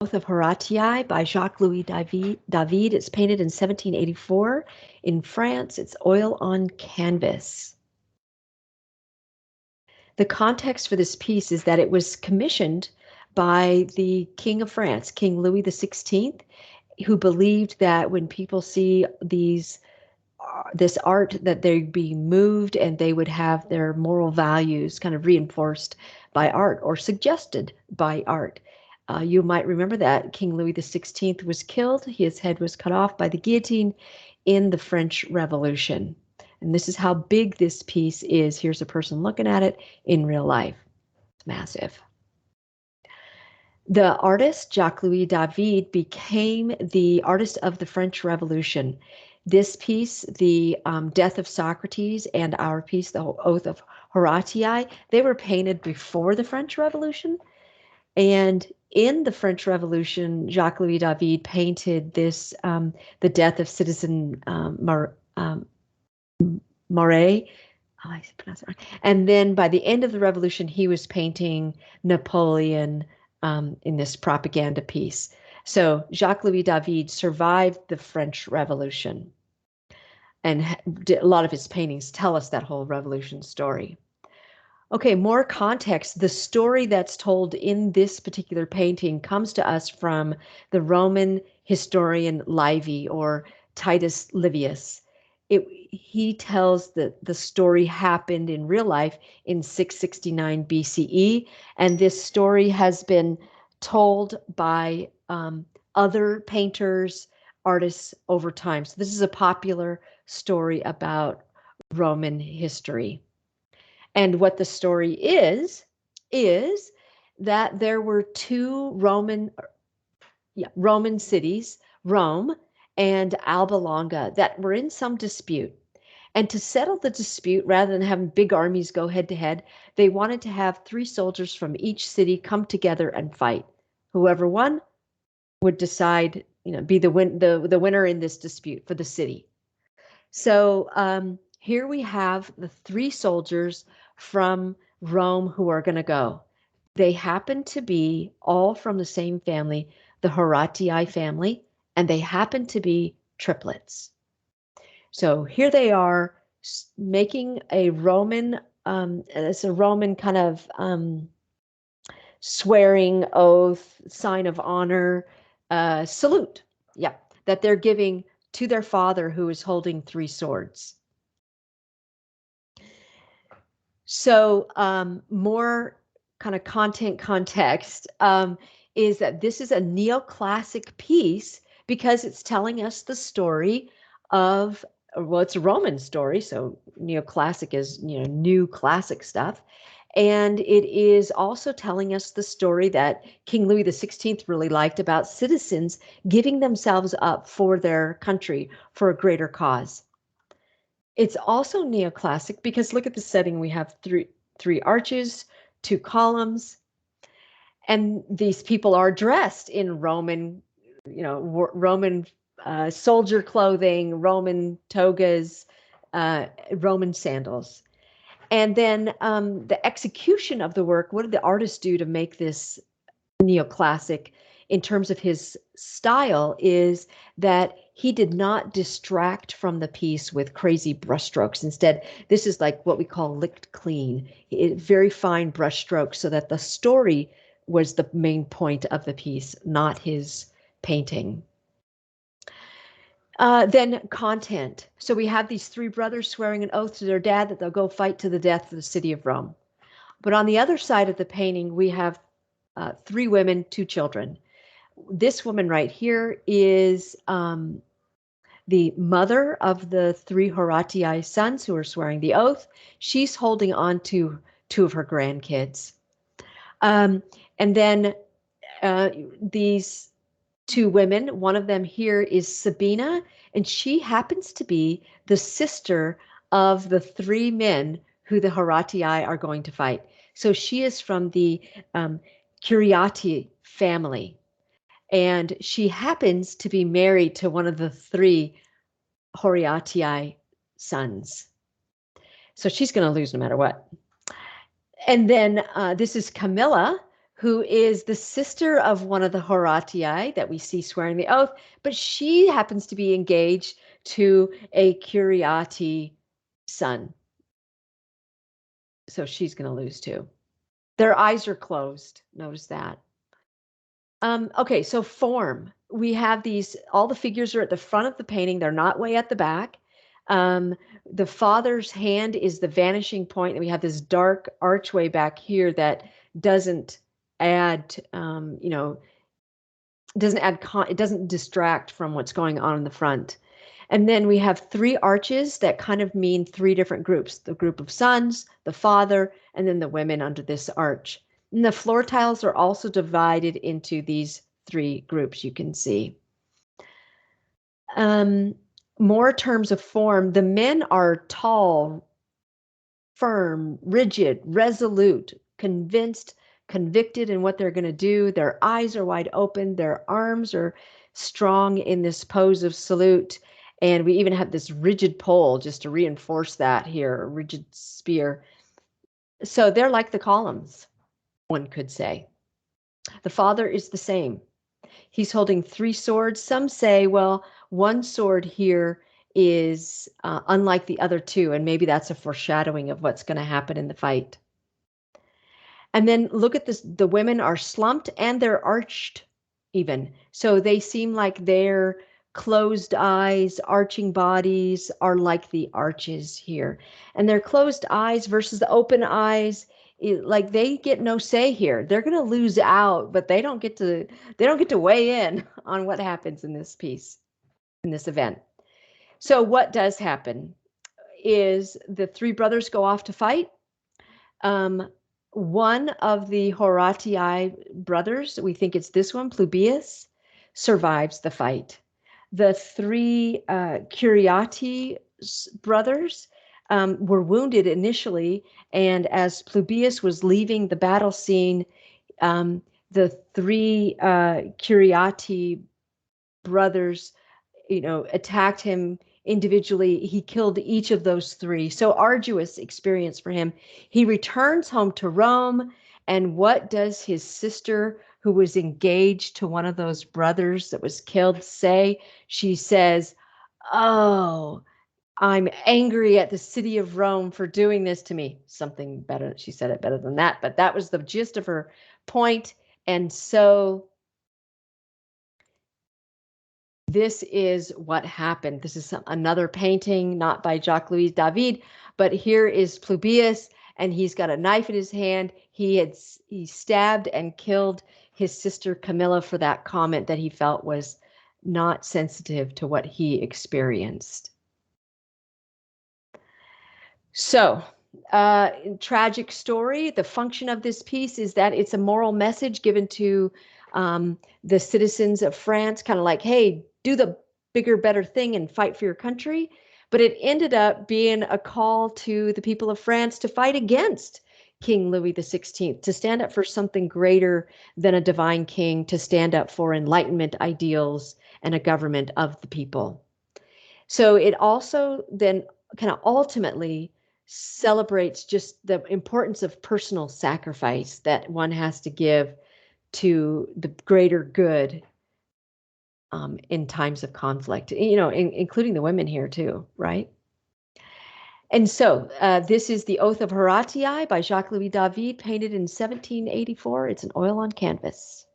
Oath of Horatii by Jacques-Louis David. It's painted in 1784 in France. It's oil on canvas. The context for this piece is that it was commissioned by the King of France, King Louis XVI, who believed that when people see this art, that they'd be moved and they would have their moral values kind of reinforced by art or suggested by art. You might remember that King Louis XVI was killed. His head was cut off by the guillotine in the French Revolution. And this is how big this piece is. Here's a person looking at it in real life. It's massive. The artist, Jacques-Louis David, became the artist of the French Revolution. This piece, the Death of Socrates, and our piece, the Oath of Horatii, they were painted before the French Revolution. And in the French Revolution, Jacques-Louis David painted this, the death of Citizen Marat. Oh, I pronounced it wrong. And then by the end of the revolution, he was painting Napoleon in this propaganda piece. So Jacques-Louis David survived the French Revolution. And a lot of his paintings tell us that whole revolution story. Okay, more context. The story that's told in this particular painting comes to us from the Roman historian Livy, or Titus Livius. He tells that the story happened in real life in 669 BCE, and this story has been told by other painters, artists over time. So this is a popular story about Roman history. And what the story is that there were two Roman cities, Rome and Alba Longa, that were in some dispute. And to settle the dispute, rather than having big armies go head to head, they wanted to have 3 soldiers from each city come together and fight. Whoever won would decide, be the winner in this dispute for the city. So here we have the 3 soldiers from Rome who are going to go. They happen to be all from the same family, the Horatii family, and they happen to be triplets. So here they are making a Roman, it's a Roman kind of swearing oath, sign of honor, salute, that they're giving to their father, who is holding 3 swords. So more kind of context is that this is a neoclassic piece because it's telling us the story of, well, it's a Roman story, so neoclassic is, new classic stuff. And it is also telling us the story that King Louis XVI really liked about citizens giving themselves up for their country for a greater cause. It's also neoclassic because look at the setting. We have three arches, 2 columns, and these people are dressed in Roman, Roman soldier clothing, Roman togas, Roman sandals. And then the execution of the work, what did the artist do to make this neoclassic in terms of his style, is that he did not distract from the piece with crazy brushstrokes. Instead, this is like what we call licked clean, very fine brushstrokes, so that the story was the main point of the piece, not his painting. Then content. So we have these 3 brothers swearing an oath to their dad that they'll go fight to the death for the city of Rome. But on the other side of the painting, we have 3 women, 2 children. This woman right here is the mother of the 3 Horatii sons who are swearing the oath. She's holding on to 2 of her grandkids. And then these 2 women, one of them here is Sabina, and she happens to be the sister of the 3 men who the Horatii are going to fight. So she is from the Curiati family, and she happens to be married to one of the 3 Horatii sons. So she's going to lose no matter what. And then this is Camilla, who is the sister of one of the Horatii that we see swearing the oath, but she happens to be engaged to a Curiati son. So she's going to lose too. Their eyes are closed. Notice that. Okay, so form. We have these, all the figures are at the front of the painting. They're not way at the back. The father's hand is the vanishing point, and we have this dark archway back here that doesn't add, it doesn't distract from what's going on in the front. And then we have three arches that kind of mean three different groups: the group of sons, the father, and then the women under this arch. And the floor tiles are also divided into these three groups, you can see. More terms of form. The men are tall, firm, rigid, resolute, convinced, convicted in what they're going to do. Their eyes are wide open. Their arms are strong in this pose of salute. And we even have this rigid pole just to reinforce that here, a rigid spear. So they're like the columns, one could say. The father is the same. He's holding three swords. Some say, well, one sword here is unlike the other two, and maybe that's a foreshadowing of what's going to happen in the fight. And then look at this, the women are slumped and they're arched even. So they seem like their closed eyes, arching bodies are like the arches here. And their closed eyes versus the open eyes, like they get no say here. They're going to lose out, but they don't get to weigh in on what happens in this piece, in this event. So what does happen is the three brothers go off to fight. One of the Horatii brothers, we think it's this one, Plubius, survives the fight. The three Curiati brothers were wounded initially, and as Plubius was leaving the battle scene, the three Curiati brothers, attacked him individually. He killed each of those three. So arduous experience for him. He returns home to Rome. And what does his sister, who was engaged to one of those brothers that was killed, say? She says, "Oh, I'm angry at the city of Rome for doing this to me." Something better. She said it better than that, but that was the gist of her point. And so this is what happened. This is another painting, not by Jacques-Louis David, but here is Plubius, and he's got a knife in his hand. He stabbed and killed his sister Camilla for that comment that he felt was not sensitive to what he experienced. So, tragic story. The function of this piece is that it's a moral message given to the citizens of France, kind of like, hey, do the bigger, better thing and fight for your country. But it ended up being a call to the people of France to fight against King Louis XVI, to stand up for something greater than a divine king, to stand up for Enlightenment ideals and a government of the people. So it also then kind of ultimately celebrates just the importance of personal sacrifice that one has to give to the greater good in times of conflict, including the women here too, right? And so this is the Oath of Horatii by Jacques-Louis David, painted in 1784. It's an oil on canvas.